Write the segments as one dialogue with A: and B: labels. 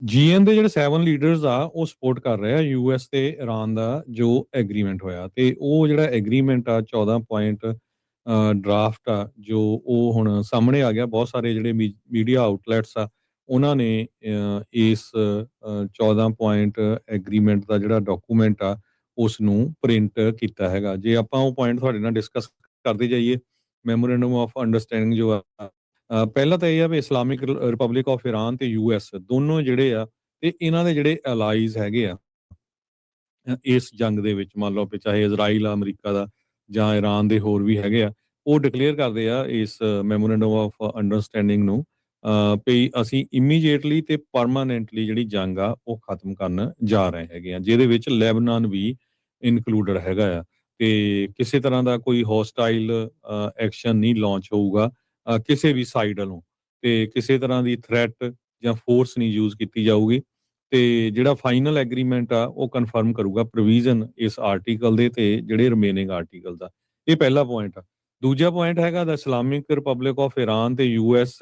A: GN ਦੇ ਜਿਹੜੇ 7 leaders ਆ ਉਹ ਸਪੋਰਟ ਕਰ ਰਹੇ ਆ ਯੂਐਸ ਤੇ ਇਰਾਨ ਦਾ ਜੋ ਐਗਰੀਮੈਂਟ ਹੋਇਆ, ਤੇ ਉਹ ਜਿਹੜਾ ਐਗਰੀਮੈਂਟ ਆ 14 ਪੁਆਇੰਟ ਡਰਾਫਟ ਆ ਜੋ ਉਹ ਹੁਣ ਸਾਹਮਣੇ ਆ ਗਿਆ। ਬਹੁਤ ਸਾਰੇ ਜਿਹੜੇ ਮੀਡੀਆ ਆਊਟਲੈਟਸ ਆ ਉਹਨਾਂ ਨੇ ਇਸ 14 ਪੁਆਇੰਟ ਐਗਰੀਮੈਂਟ ਦਾ ਜਿਹੜਾ ਡਾਕੂਮੈਂਟ ਆ ਉਸ ਨੂੰ ਪ੍ਰਿੰਟ ਕੀਤਾ ਹੈਗਾ। ਜੇ ਆਪਾਂ ਉਹ ਪੁਆਇੰਟ ਤੁਹਾਡੇ ਨਾਲ ਡਿਸਕਸ ਕਰਦੇ ਜਾਈਏ, ਮੈਮੋਰੈਂਡਮ ਆਫ ਅੰਡਰਸਟੈਂਡਿੰਗ ਜੋ ਆ, ਪਹਿਲਾਂ ਤਾਂ ਇਹ ਆ ਵੀ ਇਸਲਾਮਿਕ ਰਿਪਬਲਿਕ ਆਫ ਇਰਾਨ ਤੇ ਯੂਐਸ ਦੋਨੋਂ ਜਿਹੜੇ ਆ ਤੇ ਇਹਨਾਂ ਦੇ ਜਿਹੜੇ ਅਲਾਈਜ਼ ਹੈਗੇ ਆ ਇਸ ਜੰਗ ਦੇ ਵਿੱਚ, ਮੰਨ ਲਓ ਵੀ ਚਾਹੇ ਇਜ਼ਰਾਈਲ ਆ ਅਮਰੀਕਾ ਦਾ ਜਾਂ ਇਰਾਨ ਦੇ ਹੋਰ ਵੀ ਹੈਗੇ ਆ, ਉਹ ਡਿਕਲੇਅਰ ਕਰਦੇ ਆ ਇਸ ਮੈਮੋਰੈਂਡਮ ਆਫ ਅੰਡਰਸਟੈਂਡਿੰਗ ਨੂੰ ਵੀ ਅਸੀਂ ਇਮੀਡੀਏਟਲੀ ਤੇ ਪਰਮਾਨੈਂਟਲੀ ਜਿਹੜੀ ਜੰਗ ਆ ਉਹ ਖਤਮ ਕਰਨ ਜਾ ਰਹੇ ਹੈਗੇ ਆ, ਜਿਹਦੇ ਵਿੱਚ ਲੈਬਨਾਨ ਵੀ ਇਨਕਲੂਡਡ ਹੈਗਾ ਆ, ਤੇ ਕਿਸੇ ਤਰ੍ਹਾਂ ਦਾ ਕੋਈ ਹੋਸਟਾਈਲ ਐਕਸ਼ਨ ਨਹੀਂ ਲਾਂਚ ਹੋਊਗਾ ਕਿਸੇ ਵੀ ਸਾਈਡ ਵੱਲੋਂ, ਤੇ ਕਿਸੇ ਤਰ੍ਹਾਂ ਦੀ ਥ੍ਰੈਟ ਜਾਂ ਫੋਰਸ ਨਹੀਂ ਯੂਜ਼ ਕੀਤੀ ਜਾਊਗੀ। ਤੇ ਜਿਹੜਾ ਫਾਈਨਲ ਐਗਰੀਮੈਂਟ ਆ ਉਹ ਕਨਫਰਮ ਕਰੂਗਾ ਪ੍ਰੋਵੀਜ਼ਨ ਇਸ ਆਰਟੀਕਲ ਦੇ ਤੇ ਜਿਹੜੇ ਰਿਮੇਨਿੰਗ ਆਰਟੀਕਲ ਦਾ। ਇਹ ਪਹਿਲਾ ਪੁਆਇੰਟ ਆ। ਦੂਜਾ ਪੁਆਇੰਟ ਹੈਗਾ ਦਾ ਇਸਲਾਮਿਕ ਰਿਪਬਲਿਕ ਆਫ ਇਰਾਨ ਤੇ ਯੂਐਸ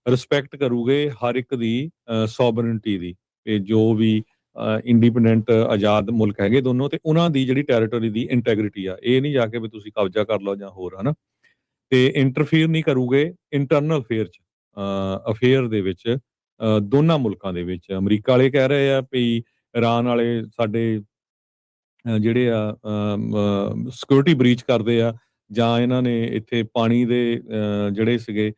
A: ਰਿਸਪੈਕਟ ਕਰੂਗੇ ਹਰ ਇੱਕ ਦੀ ਸੋਵਰਨਟੀ ਦੀ, ਤੇ ਜੋ ਵੀ ਇੰਡੀਪੈਂਡੈਂਟ ਆਜ਼ਾਦ ਮੁਲਕ ਹੈਗੇ ਦੋਨੋਂ, ਤੇ ਉਹਨਾਂ ਦੀ ਜਿਹੜੀ ਟੈਰੀਟਰੀ ਦੀ ਇੰਟੈਗ੍ਰਿਟੀ ਆ, ਇਹ ਨਹੀਂ ਜਾ ਕੇ ਵੀ ਤੁਸੀਂ ਕਬਜ਼ਾ ਕਰ ਲਓ ਜਾਂ ਹੋਰ, ਹਨਾ। ਤੇ ਇੰਟਰਫੀਅਰ ਨਹੀਂ ਕਰੂਗੇ ਇੰਟਰਨਲ ਅਫੇਅਰ ਦੇ ਵਿੱਚ ਦੋਨਾਂ ਮੁਲਕਾਂ ਦੇ ਵਿੱਚ। ਅਮਰੀਕਾ ਵਾਲੇ ਕਹਿ ਰਹੇ ਆ ਵੀ ਇਰਾਨ ਵਾਲੇ ਸਾਡੇ ਜਿਹੜੇ ਆ ਸਿਕਿਉਰਿਟੀ ਬ੍ਰੀਚ ਕਰਦੇ ਆ, ਜਾਂ ਇਹਨਾਂ ਨੇ ਇੱਥੇ ਪਾਣੀ ਦੇ ਜਿਹੜੇ ਸੀਗੇ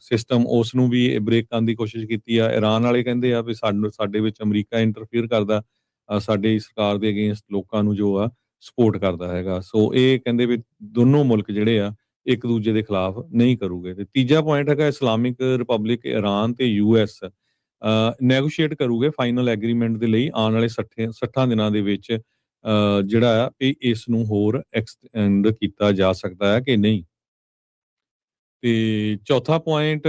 A: ਸਿਸਟਮ ਉਸ ਨੂੰ ਵੀ ਬ੍ਰੇਕ ਕਰਨ ਦੀ ਕੋਸ਼ਿਸ਼ ਕੀਤੀ ਆ। ਇਰਾਨ ਵਾਲੇ ਕਹਿੰਦੇ ਆ ਵੀ ਸਾਡੇ ਵਿੱਚ ਅਮਰੀਕਾ ਇੰਟਰਫੀਅਰ ਕਰਦਾ, ਸਾਡੀ ਸਰਕਾਰ ਦੇ ਅਗੇਂਸਟ ਲੋਕਾਂ ਨੂੰ ਜੋ ਆ ਸਪੋਰਟ ਕਰਦਾ ਹੈਗਾ। ਸੋ ਇਹ ਕਹਿੰਦੇ ਵੀ ਦੋਨੋਂ ਮੁਲਕ ਜਿਹੜੇ ਆ ਇੱਕ ਦੂਜੇ ਦੇ ਖਿਲਾਫ ਨਹੀਂ ਕਰੂਗੇ। ਤੇ ਤੀਜਾ ਪੁਆਇੰਟ ਹੈਗਾ ਇਸਲਾਮਿਕ ਰਿਪਬਲਿਕ ਇਰਾਨ ਤੇ ਯੂਐਸ ਨੈਗੋਸ਼ੀਏਟ ਕਰੂਗੇ ਫਾਈਨਲ ਐਗਰੀਮੈਂਟ ਦੇ ਲਈ ਆਉਣ ਵਾਲੇ 60 ਦਿਨਾਂ ਦੇ ਵਿੱਚ, ਜਿਹੜਾ ਆ ਵੀ ਇਸ ਨੂੰ ਹੋਰ ਐਕਸਟੈਂਡ ਕੀਤਾ ਜਾ ਸਕਦਾ ਹੈ ਕਿ ਨਹੀਂ। ਤੇ ਚੌਥਾ ਪੁਆਇੰਟ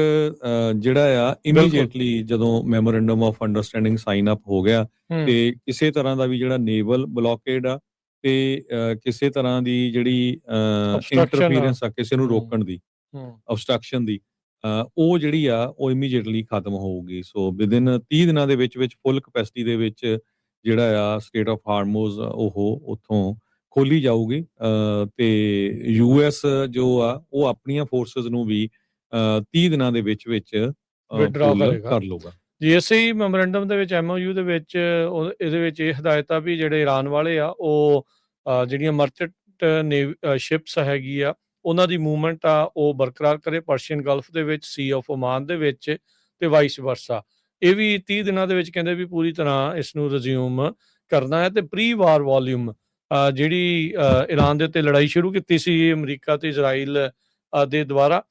A: ਜਿਹੜਾ ਆ ਇਮੀਡੀਏਟਲੀ ਜਦੋਂ memorandum of understanding sign up ਹੋ ਗਿਆ ਤੇ ਕਿਸੇ ਤਰ੍ਹਾਂ ਦਾ ਵੀ ਜਿਹੜਾ ਨੇਵਲ ਬਲੌਕੇਡ ਆ ਤੇ ਕਿਸੇ ਤਰ੍ਹਾਂ ਦੀ ਜਿਹੜੀ ਇੰਟਰਫੀਰੈਂਸ ਆ ਕਿਸੇ ਨੂੰ ਰੋਕਣ ਦੀ, ਅਬਸਟਰਕਸ਼ਨ ਦੀ, ਉਹ ਜਿਹੜੀ ਆ ਉਹ ਇਮੀਡੀਏਟਲੀ ਖਤਮ ਹੋਊਗੀ। ਸੋ ਵਿਦਿਨ 30 ਦਿਨਾਂ ਦੇ ਵਿੱਚ ਫੁੱਲ ਕਪੈਸਿਟੀ ਦੇ ਵਿੱਚ ਜਿਹੜਾ ਆ ਸਟੇਟ ਆਫ ਹਾਰਮੋਜ਼ ਉਹ ਉੱਥੋਂ ਖੋਲੀ ਜਾਊਗੀ, ਤੇ ਯੂਐਸ ਜੋ ਆ ਉਹ ਆਪਣੀਆਂ ਫੋਰਸਸ ਨੂੰ ਵੀ 30 ਦਿਨਾਂ ਦੇ ਵਿੱਚ ਕਰ ਲਊਗਾ।
B: ਜੀ ਇਸੇ ਹੀ ਮੈਮੋਰੈਂਡਮ ਦੇ ਵਿੱਚ ਐਮਓਯੂ ਦੇ ਵਿੱਚ ਇਹਦੇ ਵਿੱਚ ਇਹ ਹਦਾਇਤਾਂ ਵੀ ਜਿਹੜੇ ਇਰਾਨ ਵਾਲੇ ਆ ਉਹ ਜਿਹੜੀਆਂ ਮਰਚੈਂਟ ਸ਼ਿਪਸ ਹੈਗੀ ਆ ਉਹਨਾਂ ਦੀ ਮੂਵਮੈਂਟ ਆ ਉਹ ਬਰਕਰਾਰ ਕਰੇ ਪਰਸ਼ੀਅਨ ਗਲਫ ਦੇ ਵਿੱਚ, ਸੀ ਆਫ ਓਮਾਨ ਦੇ ਵਿੱਚ, ਤੇ ਵਾਈਸ ਵਰਸਾ। ਇਹ ਵੀ 30 ਦਿਨਾਂ ਦੇ ਵਿੱਚ ਕਹਿੰਦੇ ਵੀ ਪੂਰੀ ਤਰ੍ਹਾਂ ਇਸ ਨੂੰ ਰਿਜ਼ਿਊਮ ਕਰਨਾ ਹੈ। ਤੇ ਪ੍ਰੀ ਵਾਰ ਵੋਲਿਊਮ ਜਿਹੜੀ ਇਰਾਨ ਦੇ ਉੱਤੇ ਲੜਾਈ ਸ਼ੁਰੂ ਕੀਤੀ ਸੀ ਅਮਰੀਕਾ ਤੇ ਇਜ਼ਰਾਈਲ ਦੇ ਦੁਆਰਾ,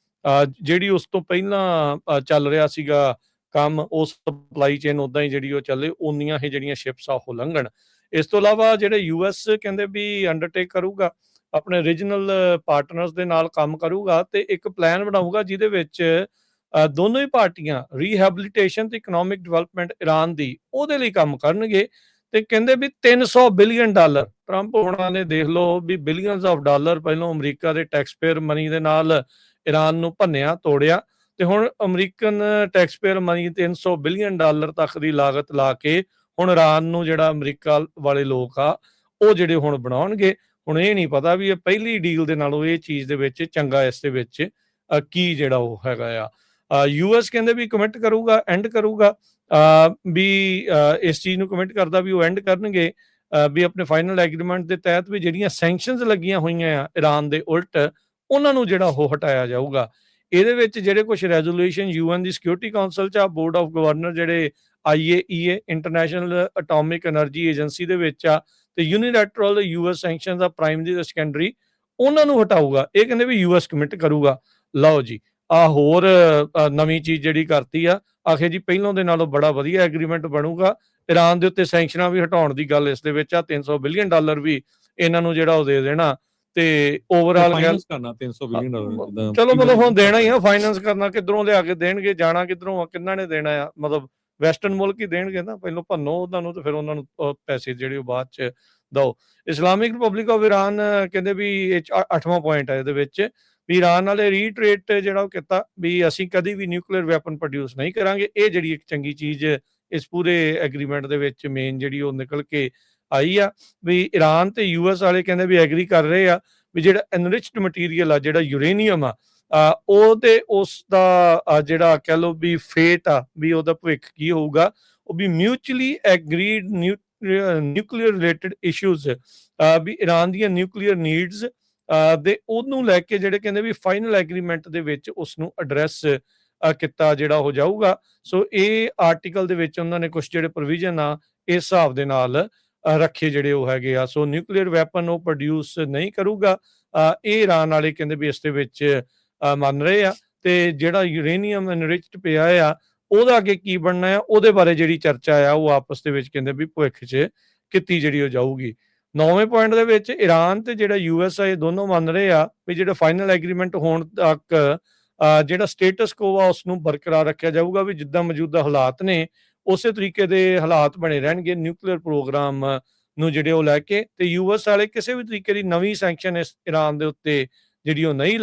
B: ਜਿਹੜੀ ਉਸ ਤੋਂ ਪਹਿਲਾਂ ਚੱਲ ਰਿਹਾ ਸੀਗਾ ਕੰਮ, ਉਸ ਸਪਲਾਈ ਚੇਨ ਉੱਦਾਂ ਹੀ ਜਿਹੜੀ ਉਹ ਚੱਲੇ, ਉਨੀਆਂ ਹੀ ਜਿਹੜੀਆਂ ਸ਼ਿਪਸ ਆ ਉਹ ਲੰਘਣ। ਇਸ ਤੋਂ ਇਲਾਵਾ ਜਿਹੜੇ ਯੂਐਸ ਕਹਿੰਦੇ ਵੀ ਅੰਡਰਟੇਕ ਕਰੂਗਾ ਆਪਣੇ ਰੀਜਨਲ ਪਾਰਟਨਰਸ ਦੇ ਨਾਲ ਕੰਮ ਕਰੂਗਾ ਤੇ ਇੱਕ ਪਲਾਨ ਬਣਾਊਗਾ ਜਿਹਦੇ ਵਿੱਚ ਦੋਨੋਂ ਹੀ ਪਾਰਟੀਆਂ ਰੀਹੈਬਿਲਿਟੇਸ਼ਨ ਤੇ ਇਕਨੋਮਿਕ ਡਿਵੈਲਪਮੈਂਟ ਇਰਾਨ ਦੀ ਉਹਦੇ ਲਈ ਕੰਮ ਕਰਨਗੇ। ਤੇ ਕਹਿੰਦੇ ਵੀ $300 ਬਿਲੀਅਨ, ਟਰੰਪ ਹੋਣਾ ਨੇ ਦੇਖ ਲਓ ਵੀ ਬਿਲੀਅਨਸ ਆਫ ਡਾਲਰ ਪਹਿਲਾਂ ਅਮਰੀਕਾ ਦੇ ਟੈਕਸਪੇਅਰ ਮਨੀ ਦੇ ਨਾਲ ਇਰਾਨ ਨੂੰ ਭੰਨਿਆ ਤੋੜਿਆ, ਤੇ ਹੁਣ ਅਮਰੀਕਨ ਟੈਕਸਪੇਅਰ ਮਨੀ $300 ਬਿਲੀਅਨ ਤੱਕ ਦੀ ਲਾਗਤ ਲਾ ਕੇ ਹੁਣ ਇਰਾਨ ਨੂੰ ਜਿਹੜਾ ਅਮਰੀਕਾ ਵਾਲੇ ਲੋਕ ਆ ਉਹ ਜਿਹੜੇ ਹੁਣ ਬਣਾਉਣਗੇ। ਹੁਣ ਇਹ ਨਹੀਂ ਪਤਾ ਵੀ ਇਹ ਪਹਿਲੀ ਡੀਲ ਦੇ ਨਾਲੋਂ ਇਹ ਚੀਜ਼ ਦੇ ਵਿੱਚ ਚੰਗਾ ਇਸ ਦੇ ਵਿੱਚ ਕੀ ਜਿਹੜਾ ਉਹ ਹੈਗਾ ਆ। ਯੂਐਸ ਕਹਿੰਦੇ ਵੀ ਕਮਿਟ ਕਰੂਗਾ, ਐਂਡ ਕਰੂਗਾ, ਵੀ ਇਸ ਚੀਜ਼ ਨੂੰ ਕਮਿਟ ਕਰਦਾ ਵੀ ਉਹ ਐਂਡ ਕਰਨਗੇ ਵੀ ਆਪਣੇ ਫਾਈਨਲ ਐਗਰੀਮੈਂਟ ਦੇ ਤਹਿਤ ਵੀ ਜਿਹੜੀਆਂ ਸੈਂਕਸ਼ਨਸ ਲੱਗੀਆਂ ਹੋਈਆਂ ਆ ਇਰਾਨ ਦੇ ਉਲਟ ਉਹਨਾਂ ਨੂੰ ਜਿਹੜਾ ਉਹ ਹਟਾਇਆ ਜਾਊਗਾ। ਇਹਦੇ ਵਿੱਚ ਜਿਹੜੇ ਕੁਝ ਰੈਜ਼ੋਲੂਸ਼ਨ ਯੂਐਨ ਦੀ ਸਿਕਿਉਰਿਟੀ ਕਾਉਂਸਲ 'ਚ ਆ, ਬੋਰਡ ਆਫ ਗਵਰਨਰ ਜਿਹੜੇ IAEA international atomic energy agency ਦੇ ਵਿੱਚ ਆ, ਤੇ ਯੂਨੀਲੈਟਰਲ ਯੂਐਸ ਸੈਂਕਸ਼ਨਸ ਆ ਪ੍ਰਾਇਮਰੀ ਤੇ ਸੈਕੰਡਰੀ, ਉਹਨਾਂ ਨੂੰ ਹਟਾਊਗਾ। ਇਹ ਕਹਿੰਦੇ ਵੀ ਯੂਐਸ ਕਮਿਟ ਕਰੂਗਾ। ਲਓ ਜੀ ਆ ਹੋਰ ਨਵੀਂ ਚੀਜ਼ ਜਿਹੜੀ ਕਰਤੀ ਆ, ਆਖੇ ਜੀ ਪਹਿਲਾਂ ਦੇ ਨਾਲੋਂ ਬੜਾ ਵਧੀਆ ਐਗਰੀਮੈਂਟ ਬਣੂਗਾ। ਇਰਾਨ ਦੇ ਉੱਤੇ ਸੈਂਕਸ਼ਨਾਂ ਵੀ ਹਟਾਉਣ ਦੀ ਗੱਲ ਇਸ ਦੇ ਵਿੱਚ ਆ, $300 ਬਿਲੀਅਨ ਵੀ ਇਹਨਾਂ ਨੂੰ ਜਿਹੜਾ ਉਹ ਦੇ ਦੇਣਾ, ਤੇ ਓਵਰਆਲ
A: ਕਰਨਾ $300 ਬਿਲੀਅਨ।
B: ਚਲੋ ਮਤਲਬ ਹੁਣ ਦੇਣਾ ਹੀ ਆ, ਫਾਈਨੈਂਸ ਕਰਨਾ ਕਿੱਧਰੋਂ ਲਿਆ ਕੇ ਦੇਣਗੇ, ਜਾਣਾ ਕਿੱਧਰੋਂ ਆ, ਕਿੰਨਾ ਨੇ ਦੇਣਾ ਆ, ਮਤਲਬ ਵੈਸਟਰਨ ਮੁਲਕ ਹੀ ਦੇਣਗੇ ਨਾ, ਪਹਿਲਾਂ ਭੰਨੋ ਉਹਨਾਂ ਨੂੰ ਤੇ ਫਿਰ ਉਹਨਾਂ ਨੂੰ ਪੈਸੇ ਜਿਹੜੇ ਉਹ ਬਾਅਦ ਚ ਦਿਓ। ਇਸਲਾਮਿਕ ਰਿਪਬਲਿਕ ਆਫ ਇਰਾਨ ਕਹਿੰਦੇ ਵੀ ਇਹ 8ਵਾਂ ਪੁਆਇੰਟ ਹੈ ਇਹਦੇ ਵਿੱਚ ਵੀ ਇਰਾਨ ਵਾਲੇ ਰੀਟਰੇਟ ਜਿਹੜਾ ਉਹ ਕੀਤਾ ਵੀ ਅਸੀਂ ਕਦੀ ਵੀ ਨਿਊਕਲੀਅਰ ਵੈਪਨ ਪ੍ਰੋਡਿਊਸ ਨਹੀਂ ਕਰਾਂਗੇ। ਇਹ ਜਿਹੜੀ ਇੱਕ ਚੰਗੀ ਚੀਜ਼ ਇਸ ਪੂਰੇ ਐਗਰੀਮੈਂਟ ਦੇ ਵਿੱਚ ਮੇਨ ਜਿਹੜੀ ਉਹ ਨਿਕਲ ਕੇ ਆਈ ਆ ਵੀ ਈਰਾਨ ਤੇ US ਵਾਲੇ ਕਹਿੰਦੇ ਵੀ ਐਗਰੀ ਕਰ ਰਹੇ ਆ ਵੀ ਜਿਹੜਾ ਐਨਰਿਚਡ ਮਟੀਰੀਅਲ ਆ, ਜਿਹੜਾ ਯੂਰੇਨੀਅਮ ਆ, ਉਹ ਤੇ ਉਸ ਦਾ ਜਿਹੜਾ ਕਹਿ ਲਓ ਵੀ ਫੇਟ ਆ, ਵੀ ਉਹਦਾ ਭਵਿੱਖ ਕੀ ਹੋਊਗਾ, ਉਹ ਵੀ ਮਿਊਚੁਅਲੀ ਐਗਰੀਡ ਨਿਊਕਲੀਅਰ ਰਿਲੇਟਡ ਇਸ਼ੂਜ਼, ਵੀ ਈਰਾਨ ਦੀਆਂ ਨਿਊਕਲੀਅਰ ਨੀਡਸ ਦੇ ਉਹਨੂੰ ਲੈ ਕੇ ਜਿਹੜੇ ਕਹਿੰਦੇ ਵੀ ਫਾਈਨਲ ਐਗਰੀਮੈਂਟ ਦੇ ਵਿੱਚ ਉਸ ਨੂੰ ਐਡਰੈਸ ਕੀਤਾ ਜਿਹੜਾ ਹੋ ਜਾਊਗਾ। ਸੋ ਇਹ ਆਰਟੀਕਲ ਦੇ ਵਿੱਚ ਉਹਨਾਂ ਨੇ ਕੁਝ ਜਿਹੜੇ ਪ੍ਰੋਵੀਜ਼ਨ ਆ ਇਸ ਹਿਸਾਬ ਦੇ ਨਾਲ ਰੱਖੇ ਜਿਹੜੇ ਉਹ ਹੈਗੇ ਆ। ਸੋ ਨਿਊਕਲੀਅਰ ਵੈਪਨ ਉਹ ਪ੍ਰੋਡਿਊਸ ਨਹੀਂ ਕਰੂਗਾ, ਇਹ ਈਰਾਨ ਵਾਲੇ ਕਹਿੰਦੇ ਵੀ ਇਸ ਦੇ ਵਿੱਚ ਮੰਨ ਰਹੇ ਆ। ਤੇ ਜਿਹੜਾ ਯੂਰੇਨੀਅਮ ਐਨਰਿਚਡ ਪਿਆ ਆ ਉਹਦਾ ਅੱਗੇ ਕੀ ਬਣਨਾ ਆ, ਉਹਦੇ ਬਾਰੇ ਜਿਹੜੀ ਚਰਚਾ ਆ ਉਹ ਆਪਸ ਦੇ ਵਿੱਚ ਕਹਿੰਦੇ ਵੀ ਭਵਿੱਖ 'ਚ ਕੀਤੀ ਜਿਹੜੀ ਉਹ ਜਾਊਗੀ। 9ਵੇਂ ਪੁਆਇੰਟ ਦੇ ਵਿੱਚ ਈਰਾਨ ਤੇ ਜਿਹੜਾ USA ਦੋਨੋਂ ਮੰਨ ਰਹੇ ਆ ਵੀ ਜਿਹੜਾ ਫਾਈਨਲ ਐਗਰੀਮੈਂਟ ਹੋਣ ਤੱਕ ਜਿਹੜਾ ਸਟੇਟਸ ਕੋ ਆ ਉਸ ਨੂੰ ਬਰਕਰਾਰ ਰੱਖਿਆ ਜਾਊਗਾ, ਵੀ ਜਿੱਦਾਂ ਮੌਜੂਦਾ ਹਾਲਾਤ ਨੇ ਉਸੇ ਤਰੀਕੇ ਦੇ ਹਾਲਾਤ ਬਣੇ ਰਹਿਣਗੇ ਨਿਊਕਲੀਅਰ ਪ੍ਰੋਗਰਾਮ ਨੂੰ ਜਿਹੜੇ ਉਹ ਲੈ ਕੇ। ਤੇ US ਵਾਲੇ ਕਿਸੇ ਵੀ ਤਰੀਕੇ ਦੀ ਨਵੀਂ ਸੈਂਕਸ਼ਨ ਇਸ ਈਰਾਨ ਦੇ ਉੱਤੇ ਜਿਹੜੀ ਉਹ ਨਹੀਂ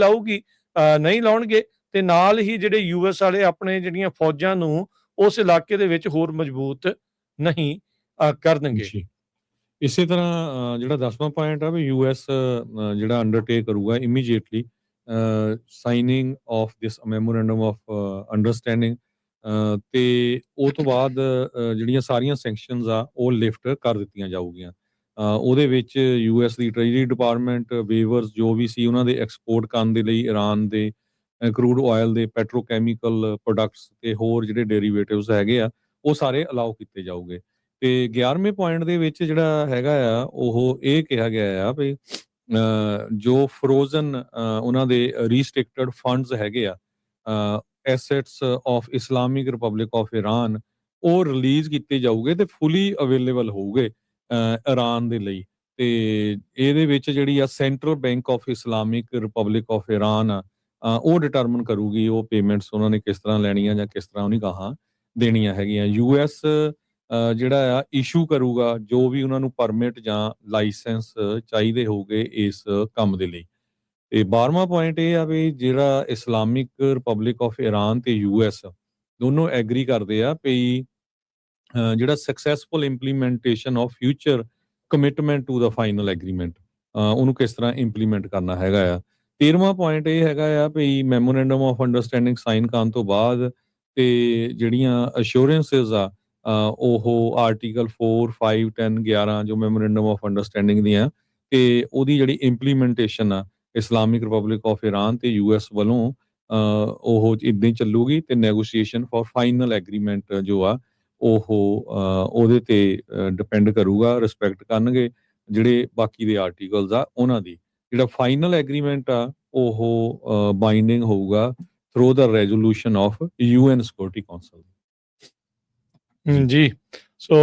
B: ਲਾਉਣਗੇ। ਤੇ ਨਾਲ ਹੀ ਜਿਹੜੇ US ਵਾਲੇ ਆਪਣੇ ਜਿਹੜੀਆਂ ਫੌਜਾਂ ਨੂੰ ਉਸ ਇਲਾਕੇ ਦੇ ਵਿੱਚ ਹੋਰ ਮਜ਼ਬੂਤ ਨਹੀਂ ਕਰਨਗੇ।
A: ਇਸੇ ਤਰ੍ਹਾਂ ਜਿਹੜਾ 10ਵਾਂ ਪੁਆਇੰਟ ਆ ਵੀ US ਜਿਹੜਾ ਅੰਡਰਟੇਕ ਕਰੂਗਾ immediately signing of this memorandum of understanding, ਤੇ ਉਹ ਤੋਂ ਬਾਅਦ ਜਿਹੜੀਆਂ ਸਾਰੀਆਂ ਸੈਂਕਸ਼ਨਸ ਆ ਉਹ ਲਿਫਟ ਕਰ ਦਿੱਤੀਆਂ ਜਾਊਗੀਆਂ। ਉਹਦੇ ਵਿੱਚ US ਦੀ ਟ੍ਰੇਜਰੀ ਡਿਪਾਰਟਮੈਂਟ ਵੇਵਰਸ ਜੋ ਵੀ ਸੀ ਉਹਨਾਂ ਦੇ ਐਕਸਪੋਰਟ ਕਰਨ ਦੇ ਲਈ ਈਰਾਨ ਦੇ ਕਰੂਡ ਆਇਲ ਦੇ ਪੈਟਰੋਕੈਮੀਕਲ ਪ੍ਰੋਡਕਟਸ ਤੇ ਹੋਰ ਜਿਹੜੇ ਡੈਰੀਵੇਟਿਵਸ ਹੈਗੇ ਆ ਉਹ ਸਾਰੇ ਅਲਾਉ ਕੀਤੇ ਜਾਊਗੇ। ਤੇ 11ਵੇਂ ਪੁਆਇੰਟ ਦੇ ਵਿੱਚ ਜਿਹੜਾ ਹੈਗਾ ਆ ਉਹ ਇਹ ਕਿਹਾ ਗਿਆ ਆ ਵੀ ਜੋ ਫਰੋਜ਼ਨ ਉਹਨਾਂ ਦੇ ਰੀਸਟ੍ਰਿਕਟਡ ਫੰਡਸ ਹੈਗੇ ਆ, assets of Islamic republic of Iran, ਉਹ ਰਿਲੀਜ਼ ਕੀਤੇ ਜਾਊਗੇ ਤੇ ਫੁੱਲੀ ਅਵੇਲੇਬਲ ਹੋਊਗੇ ਈਰਾਨ ਦੇ ਲਈ। ਤੇ ਇਹਦੇ ਵਿੱਚ ਜਿਹੜੀ ਆ central bank of Islamic republic of Iran ਆ ਉਹ ਡਿਟਰਮਨ ਕਰੂਗੀ ਉਹ ਪੇਮੈਂਟਸ ਉਹਨਾਂ ਨੇ ਕਿਸ ਤਰ੍ਹਾਂ ਲੈਣੀਆਂ ਜਾਂ ਕਿਸ ਤਰ੍ਹਾਂ ਉਹਨੀ ਗਾਹਾਂ ਦੇਣੀਆਂ ਹੈਗੀਆਂ। US ਜਿਹੜਾ ਆ ਇਸ਼ੂ ਕਰੂਗਾ ਜੋ ਵੀ ਉਹਨਾਂ ਨੂੰ ਪਰਮਿਟ ਜਾਂ ਲਾਇਸੈਂਸ ਚਾਹੀਦੇ ਹੋਊਗੇ ਇਸ ਕੰਮ ਦੇ ਲਈ। ਤੇ 12ਵਾਂ ਪੁਆਇੰਟ ਇਹ ਆ ਵੀ ਜਿਹੜਾ ਇਸਲਾਮਿਕ ਰਿਪਬਲਿਕ ਆਫ ਈਰਾਨ ਤੇ US ਦੋਨੋਂ ਐਗਰੀ ਕਰਦੇ ਆ ਵੀ ਜਿਹੜਾ successful implementation of future commitment to ਦਾ ਫਾਈਨਲ ਐਗਰੀਮੈਂਟ ਉਹਨੂੰ ਕਿਸ ਤਰ੍ਹਾਂ ਇੰਪਲੀਮੈਂਟ ਕਰਨਾ ਹੈਗਾ ਆ। 13ਵਾਂ ਪੁਆਇੰਟ ਇਹ ਹੈਗਾ ਆ ਵੀ ਮੈਮੋਰੈਂਡਮ ਆਫ ਅੰਡਰਸਟੈਂਡਿੰਗ ਸਾਈਨ ਕਰਨ ਤੋਂ ਬਾਅਦ ਤੇ ਜਿਹੜੀਆਂ ਅਸ਼ੋਰੈਂਸਿਸ ਆ ਉਹ ਆਰਟੀਕਲ 4, 5, 10, 11 ਜੋ ਮੈਮੋਰੈਂਡਮ ਆਫ ਅੰਡਰਸਟੈਂਡਿੰਗ ਦੀਆਂ ਤੇ ਉਹਦੀ ਜਿਹੜੀ ਇੰਪਲੀਮੈਂਟੇਸ਼ਨ ਆ ਇਸਲਾਮਿਕ ਰਿਪਬਲਿਕ ਆਫ ਈਰਾਨ ਤੇ US ਵੱਲੋਂ ਉਹ ਇੱਦਾਂ ਹੀ ਚੱਲੂਗੀ। ਤੇ ਨੈਗੋਸ਼ੀਏਸ਼ਨ ਫॉर ਫਾਈਨਲ ਐਗਰੀਮੈਂਟ ਜੋ ਆ ਉਹ ਉਹਦੇ ਤੇ ਡਿਪੈਂਡ ਕਰੂਗਾ, ਰਿਸਪੈਕਟ ਕਰਨਗੇ ਜਿਹੜੇ ਬਾਕੀ ਦੇ ਆਰਟੀਕਲਸ ਆ ਉਹਨਾਂ ਦੀ। ਜਿਹੜਾ ਫਾਈਨਲ ਐਗਰੀਮੈਂਟ ਆ ਉਹ ਬਾਈਂਡਿੰਗ ਹੋਊਗਾ through the resolution of UN security council.
B: ਜੀ ਸੋ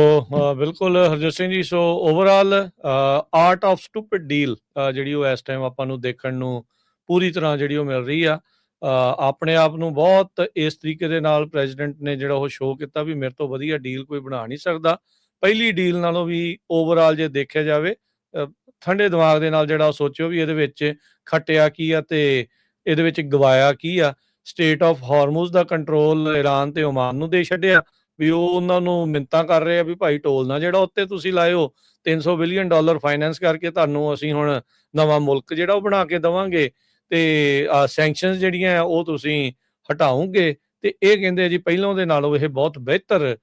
B: ਬਿਲਕੁਲ ਹਰਜੋਤ ਸਿੰਘ ਜੀ। ਸੋ overall art of stupid deal ਜਿਹੜੀ ਉਹ ਇਸ ਟਾਈਮ ਆਪਾਂ ਨੂੰ ਦੇਖਣ ਨੂੰ ਪੂਰੀ ਤਰ੍ਹਾਂ ਜਿਹੜੀ ਉਹ ਮਿਲ ਰਹੀ ਆ। ਆਪਣੇ ਆਪ ਨੂੰ ਬਹੁਤ ਇਸ ਤਰੀਕੇ ਦੇ ਨਾਲ ਪ੍ਰੈਜ਼ੀਡੈਂਟ ਨੇ ਜਿਹੜਾ ਉਹ ਸ਼ੋਅ ਕੀਤਾ ਵੀ ਮੇਰੇ ਤੋਂ ਵਧੀਆ ਡੀਲ ਕੋਈ ਬਣਾ ਨਹੀਂ ਸਕਦਾ। ਪਹਿਲੀ ਡੀਲ ਨਾਲੋਂ ਵੀ ਓਵਰਆਲ ਜੇ ਦੇਖਿਆ ਜਾਵੇ ਠੰਡੇ ਦਿਮਾਗ ਦੇ ਨਾਲ ਜਿਹੜਾ ਸੋਚਿਓ ਵੀ ਇਹਦੇ ਵਿੱਚ ਖੱਟਿਆ ਕੀ ਆ ਤੇ ਇਹਦੇ ਵਿੱਚ ਗਵਾਇਆ ਕੀ ਆ। ਸਟੇਟ ਆਫ ਹਾਰਮੂਜ਼ ਦਾ ਕੰਟਰੋਲ ਈਰਾਨ ਤੇ ਓਮਾਨ ਨੂੰ ਦੇ ਛੱਡਿਆ, ਵੀ ਉਹ ਉਹਨਾਂ ਨੂੰ ਮਿੰਨਤਾਂ ਕਰ ਰਹੇ ਆ ਵੀ ਭਾਈ ਟੋਲ ਨਾ ਜਿਹੜਾ ਉੱਤੇ ਤੁਸੀਂ ਲਾਇਓ $300 ਬਿਲੀਅਨ ਫਾਈਨੈਂਸ ਕਰਕੇ ਤੁਹਾਨੂੰ ਅਸੀਂ ਹੁਣ ਨਵਾਂ ਮੁਲਕ ਜਿਹੜਾ ਉਹ ਬਣਾ ਕੇ ਦੇਵਾਂਗੇ ਤੇ ਸੈਂਕਸ਼ਨਸ ਜਿਹੜੀਆਂ ਉਹ ਤੁਸੀਂ ਹਟਾਓਗੇ। ਤੇ ਇਹ ਕਹਿੰਦੇ ਆ ਜੀ ਪਹਿਲਾਂ ਦੇ ਨਾਲੋਂ ਇਹ ਬਹੁਤ ਬਿਹਤਰ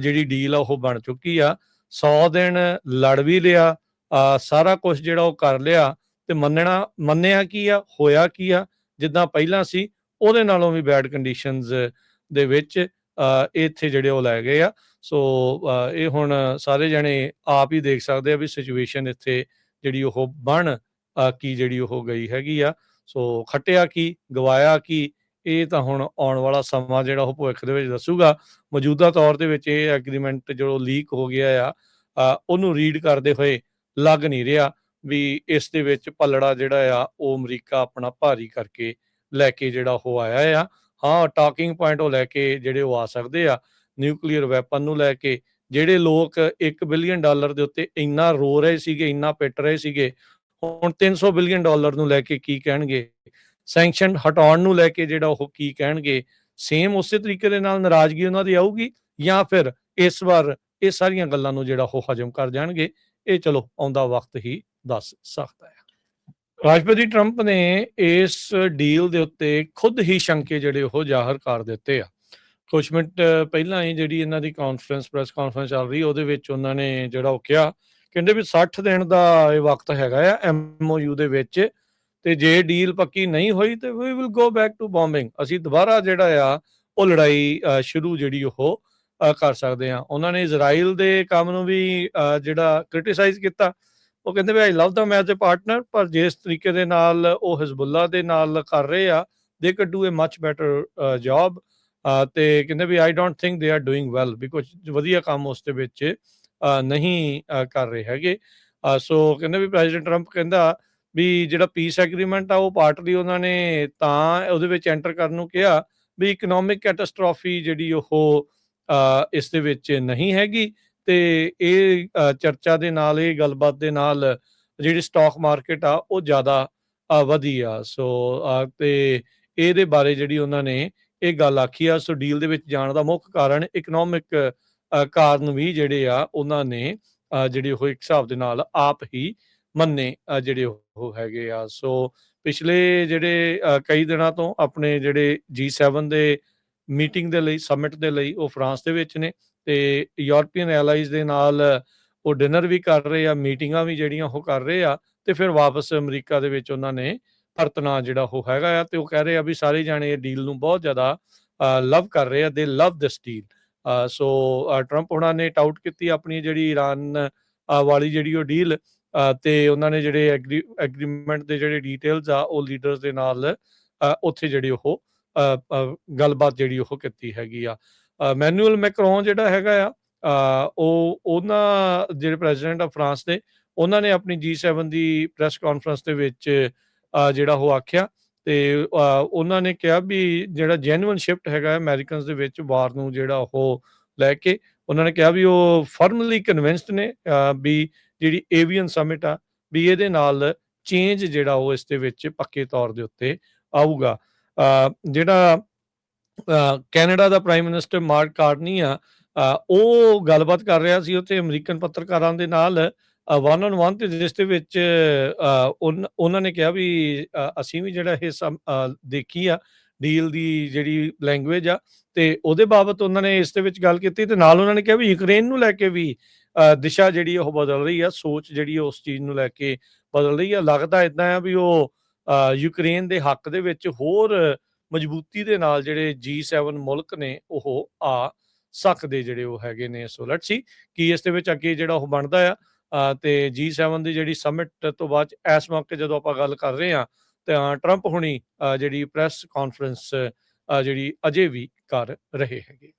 B: ਜਿਹੜੀ ਡੀਲ ਆ ਉਹ ਬਣ ਚੁੱਕੀ ਆ। 100 ਦਿਨ ਲੜ ਵੀ ਲਿਆ, ਸਾਰਾ ਕੁਝ ਜਿਹੜਾ ਉਹ ਕਰ ਲਿਆ ਤੇ ਮੰਨਿਆ ਕੀ ਆ, ਹੋਇਆ ਕੀ ਆ, ਜਿੱਦਾਂ ਪਹਿਲਾਂ ਸੀ ਉਹਦੇ ਨਾਲੋਂ ਵੀ ਬੈਡ ਕੰਡੀਸ਼ਨਸ ਦੇ ਵਿੱਚ ਇੱਥੇ ਜਿਹੜੇ ਉਹ ਲੈ ਗਏ ਆ। ਸੋ ਇਹ ਹੁਣ ਸਾਰੇ ਜਣੇ ਆਪ ਹੀ ਦੇਖ ਸਕਦੇ ਆ ਵੀ ਸਿਚੁਏਸ਼ਨ ਇੱਥੇ ਜਿਹੜੀ ਉਹ ਬਣ ਕੀ ਜਿਹੜੀ ਉਹ ਗਈ ਹੈਗੀ ਆ। ਸੋ ਖੱਟਿਆ ਕੀ, ਗਵਾਇਆ ਕੀ, ਇਹ ਤਾਂ ਹੁਣ ਆਉਣ ਵਾਲਾ ਸਮਾਂ ਜਿਹੜਾ ਉਹ ਭਵਿੱਖ ਦੇ ਵਿੱਚ ਦੱਸੂਗਾ। ਮੌਜੂਦਾ ਤੌਰ ਦੇ ਵਿੱਚ ਇਹ ਐਗਰੀਮੈਂਟ ਜੋ ਲੀਕ ਹੋ ਗਿਆ ਆ ਉਹਨੂੰ ਰੀਡ ਕਰਦੇ ਹੋਏ ਲੱਗ ਨਹੀਂ ਰਿਹਾ ਵੀ ਇਸ ਦੇ ਵਿੱਚ ਪੱਲੜਾ ਜਿਹੜਾ ਆ ਉਹ ਅਮਰੀਕਾ ਆਪਣਾ ਭਾਰੀ ਕਰਕੇ ਲੈ ਕੇ ਜਿਹੜਾ ਉਹ ਆਇਆ ਆ। ਹਾਂ, ਟਾਕਿੰਗ ਪੁਆਇੰਟ ਉਹ ਲੈ ਕੇ ਜਿਹੜੇ ਉਹ ਆ ਸਕਦੇ ਆ ਨਿਊਕਲੀਅਰ ਵੈਪਨ ਨੂੰ ਲੈ ਕੇ। ਜਿਹੜੇ ਲੋਕ $1 ਬਿਲੀਅਨ ਦੇ ਉੱਤੇ ਇੰਨਾ ਰੋ ਰਹੇ ਸੀਗੇ, ਇੰਨਾ ਪਿੱਟ ਰਹੇ ਸੀਗੇ, ਹੁਣ $300 ਬਿਲੀਅਨ ਨੂੰ ਲੈ ਕੇ ਕੀ ਕਹਿਣਗੇ, ਸੈਂਕਸ਼ਨ ਹਟਾਉਣ ਨੂੰ ਲੈ ਕੇ ਜਿਹੜਾ ਉਹ ਕੀ ਕਹਿਣਗੇ। ਸੇਮ ਉਸੇ ਤਰੀਕੇ ਦੇ ਨਾਲ ਨਾਰਾਜ਼ਗੀ ਉਹਨਾਂ ਦੀ ਆਊਗੀ ਜਾਂ ਫਿਰ ਇਸ ਵਾਰ ਇਹ ਸਾਰੀਆਂ ਗੱਲਾਂ ਨੂੰ ਜਿਹੜਾ ਉਹ ਹਜਮ ਕਰ ਜਾਣਗੇ, ਇਹ ਚਲੋ ਆਉਂਦਾ ਵਕਤ ਹੀ ਦੱਸ ਸਕਦਾ ਹੈ। ਰਾਸ਼ਟਰਪਤੀ ਟਰੰਪ ਨੇ ਇਸ ਡੀਲ ਦੇ ਉੱਤੇ ਖੁਦ ਹੀ ਸ਼ੰਕੇ ਜਿਹੜੇ ਉਹ ਜ਼ਾਹਰ ਕਰ ਦਿੱਤੇ ਆ। ਕੁਛ ਮਿੰਟ ਪਹਿਲਾਂ ਹੀ ਜਿਹੜੀ ਇਹਨਾਂ ਦੀ ਪ੍ਰੈਸ ਕਾਨਫਰੰਸ ਚੱਲ ਰਹੀ, ਉਹਦੇ ਵਿੱਚ ਉਹਨਾਂ ਨੇ ਜਿਹੜਾ ਉਹ ਕਿਹਾ, ਕਹਿੰਦੇ ਵੀ 60 ਦਿਨ ਦਾ ਇਹ ਵਕਤ ਹੈਗਾ ਆ MOU ਦੇ ਵਿੱਚ, ਤੇ ਜੇ ਡੀਲ ਪੱਕੀ ਨਹੀਂ ਹੋਈ ਤੇ we will go back to bombing, ਅਸੀਂ ਦੁਬਾਰਾ ਜਿਹੜਾ ਆ ਉਹ ਲੜਾਈ ਸ਼ੁਰੂ ਜਿਹੜੀ ਉਹ ਕਰ ਸਕਦੇ ਆ। ਉਹਨਾਂ ਨੇ ਇਜ਼ਰਾਈਲ ਦੇ ਕੰਮ ਨੂੰ ਵੀ ਜਿਹੜਾ ਕ੍ਰਿਟੀਸਾਈਜ਼ ਕੀਤਾ। ਉਹ ਕਹਿੰਦੇ ਵੀ ਆਈ ਲਵ ਦਮ ਐਜ਼ ਅ ਪਾਰਟਨਰ, ਪਰ ਜਿਸ ਤਰੀਕੇ ਦੇ ਨਾਲ ਉਹ ਹਿਜ਼ਬੁੱਲਾ ਦੇ ਨਾਲ ਕਰ ਰਹੇ ਆ, they could do a much better job. ਤੇ ਕਹਿੰਦੇ ਵੀ I don't think they are doing well, ਵੀ ਕੁਝ ਵਧੀਆ ਕੰਮ ਉਸ ਦੇ ਵਿੱਚ ਨਹੀਂ ਕਰ ਰਹੇ ਹੈਗੇ। ਸੋ ਕਹਿੰਦੇ ਵੀ ਪ੍ਰੈਜ਼ੀਡੈਂਟ ਟਰੰਪ ਕਹਿੰਦਾ ਵੀ ਜਿਹੜਾ ਪੀਸ ਐਗਰੀਮੈਂਟ ਆ ਉਹ ਪਾਰਟਲੀ ਉਹਨਾਂ ਨੇ ਤਾਂ ਉਹਦੇ ਵਿੱਚ ਐਂਟਰ ਕਰਨ ਨੂੰ ਕਿਹਾ ਵੀ ਇਕਨੋਮਿਕ ਕੈਟਾਸਟ੍ਰੋਫੀ ਜਿਹੜੀ ਉਹ ਇਸ ਦੇ ਵਿੱਚ ਨਹੀਂ ਹੈਗੀ, ਤੇ ਇਹ ਚਰਚਾ ਦੇ ਨਾਲ, ਇਹ ਗੱਲਬਾਤ ਦੇ ਨਾਲ ਜਿਹੜੀ ਸਟਾਕ ਮਾਰਕੀਟ ਆ ਉਹ ਜ਼ਿਆਦਾ ਵਧੀ ਆ। ਸੋ ਤੇ ਇਹਦੇ ਬਾਰੇ ਜਿਹੜੀ ਉਹਨਾਂ ਨੇ ਇਹ ਗੱਲ ਆਖੀ ਆ। ਸੋ ਡੀਲ ਦੇ ਵਿੱਚ ਜਾਣ ਦਾ ਮੁੱਖ ਕਾਰਨ ਇਕਨੋਮਿਕ ਕਾਰਨ ਵੀ ਜਿਹੜੇ ਆ ਉਹਨਾਂ ਨੇ ਜਿਹੜੇ ਉਹ ਇੱਕ ਹਿਸਾਬ ਦੇ ਨਾਲ ਆਪ ਹੀ ਮੰਨੇ ਜਿਹੜੇ ਉਹ ਹੈਗੇ ਆ। ਸੋ ਪਿਛਲੇ ਜਿਹੜੇ ਕਈ ਦਿਨਾਂ ਤੋਂ ਆਪਣੇ ਜਿਹੜੇ G7 ਦੇ ਮੀਟਿੰਗ ਦੇ ਲਈ, ਸਮਿਟ ਦੇ ਲਈ ਉਹ ਫਰਾਂਸ ਦੇ ਵਿੱਚ ਨੇ, ਤੇ ਯੂਰਪੀਅਨ ਐਲਾਈਜ਼ ਦੇ ਨਾਲ ਉਹ ਡਿਨਰ ਵੀ ਕਰ ਰਹੇ ਆ, ਮੀਟਿੰਗਾਂ ਵੀ ਜਿਹੜੀਆਂ ਉਹ ਕਰ ਰਹੇ ਆ, ਤੇ ਫਿਰ ਵਾਪਸ ਅਮਰੀਕਾ ਦੇ ਵਿੱਚ ਉਹਨਾਂ ਨੇ ਪਰਤਣਾ ਜਿਹੜਾ ਉਹ ਹੈਗਾ ਆ। ਤੇ ਉਹ ਕਹਿ ਰਹੇ ਆ ਵੀ ਸਾਰੇ ਜਾਣੇ ਇਹ ਡੀਲ ਨੂੰ ਬਹੁਤ ਜ਼ਿਆਦਾ ਲਵ ਕਰ ਰਹੇ ਆ, ਦੇ ਲਵ ਦਿਸ ਡੀਲ। ਸੋ ਟਰੰਪ ਉਹਨਾਂ ਨੇ ਟਾਊਟ ਕੀਤੀ ਆਪਣੀ ਜਿਹੜੀ ਈਰਾਨ ਵਾਲੀ ਜਿਹੜੀ ਉਹ ਡੀਲ, ਤੇ ਉਹਨਾਂ ਨੇ ਜਿਹੜੇ ਐਗਰੀਮੈਂਟ ਦੇ ਜਿਹੜੇ ਡਿਟੇਲਸ ਆ ਉਹ ਲੀਡਰਸ ਦੇ ਨਾਲ ਉੱਥੇ ਜਿਹੜੀ ਉਹ ਗੱਲਬਾਤ ਜਿਹੜੀ ਉਹ ਕੀਤੀ ਹੈਗੀ ਆ। ਮੈਨੂਅਲ ਮੈਕਰੋਨ ਜਿਹੜਾ ਹੈਗਾ ਆ ਉਹ ਉਹਨਾਂ ਜਿਹੜੇ ਪ੍ਰੈਜ਼ੀਡੈਂਟ ਆਫ ਫਰਾਂਸ ਦੇ, ਉਹਨਾਂ ਨੇ ਆਪਣੀ G7 ਦੀ ਪ੍ਰੈਸ ਕਾਨਫਰੰਸ ਦੇ ਵਿੱਚ ਜਿਹੜਾ ਉਹ ਆਖਿਆ, ਤੇ ਉਹਨਾਂ ਨੇ ਕਿਹਾ ਵੀ ਜਿਹੜਾ ਜੈਨੂਅਨ ਸ਼ਿਫਟ ਹੈਗਾ ਅਮਰੀਕਨਸ ਦੇ ਵਿੱਚ ਵਾਰ ਨੂੰ ਜਿਹੜਾ ਉਹ ਲੈ ਕੇ, ਉਹਨਾਂ ਨੇ ਕਿਹਾ ਵੀ ਉਹ ਫਰਮਲੀ ਕਨਵਿੰਸਡ ਨੇ ਵੀ ਜਿਹੜੀ ਏਵੀਅਨ ਸਮਿਟ ਆ ਵੀ ਇਹਦੇ ਨਾਲ ਚੇਂਜ ਜਿਹੜਾ ਉਹ ਇਸ ਦੇ ਵਿੱਚ ਪੱਕੇ ਤੌਰ ਦੇ ਉੱਤੇ ਆਊਗਾ। ਜਿਹੜਾ ਕੈਨੇਡਾ ਦਾ ਪ੍ਰਾਈਮ ਮਿਨਿਸਟਰ ਮਾਰਕ ਕਾਰਨੀ ਆ, ਉਹ ਗੱਲਬਾਤ ਕਰ ਰਿਹਾ ਸੀ ਉੱਥੇ ਅਮਰੀਕਨ ਪੱਤਰਕਾਰਾਂ ਦੇ ਨਾਲ ਵਨ ਔਨ ਵਨ, ਤੇ ਜਿਸ ਦੇ ਵਿੱਚ ਉਹਨਾਂ ਨੇ ਕਿਹਾ ਵੀ ਅਸੀਂ ਵੀ ਜਿਹੜਾ ਇਹ ਦੇਖੀ ਆ ਡੀਲ ਦੀ ਜਿਹੜੀ ਲੈਂਗੁਏਜ ਆ, ਤੇ ਉਹਦੇ ਬਾਬਤ ਉਹਨਾਂ ਨੇ ਇਸ ਦੇ ਵਿੱਚ ਗੱਲ ਕੀਤੀ। ਤੇ ਨਾਲ ਉਹਨਾਂ ਨੇ ਕਿਹਾ ਵੀ ਯੂਕਰੇਨ ਨੂੰ ਲੈ ਕੇ ਵੀ ਦਿਸ਼ਾ ਜਿਹੜੀ ਉਹ ਬਦਲ ਰਹੀ ਆ, ਸੋਚ ਜਿਹੜੀ ਉਸ ਚੀਜ਼ ਨੂੰ ਲੈ ਕੇ ਬਦਲ ਰਹੀ ਆ। ਲੱਗਦਾ ਇਦਾਂ ਆ ਵੀ ਉਹ ਯੂਕਰੇਨ ਦੇ ਹੱਕ ਦੇ ਵਿੱਚ ਹੋਰ ਮਜ਼ਬੂਤੀ ਦੇ ਨਾਲ ਜਿਹੜੇ G7 ਮੁਲਕ ਨੇ ਉਹ ਆ ਸਕਦੇ ਜਿਹੜੇ ਉਹ ਹੈਗੇ ਨੇ। ਸੋ ਲੈਟਸ ਸੀ ਕੀ ਇਸ ਦੇ ਵਿੱਚ ਅੱਗੇ ਜਿਹੜਾ ਉਹ ਬਣਦਾ ਆ। ਤੇ G7 ਦੀ ਜਿਹੜੀ ਸਮਿਟ ਤੋਂ ਬਾਅਦ ਇਸ ਮੌਕੇ ਜਦੋਂ ਆਪਾਂ ਗੱਲ ਕਰ ਰਹੇ ਆ, ਤਾਂ ਟਰੰਪ ਹੁਣੀ ਜਿਹੜੀ ਪ੍ਰੈਸ ਕਾਨਫਰੰਸ ਜਿਹੜੀ ਅਜੇ ਵੀ ਕਰ ਰਹੇ ਹੈਗੇ।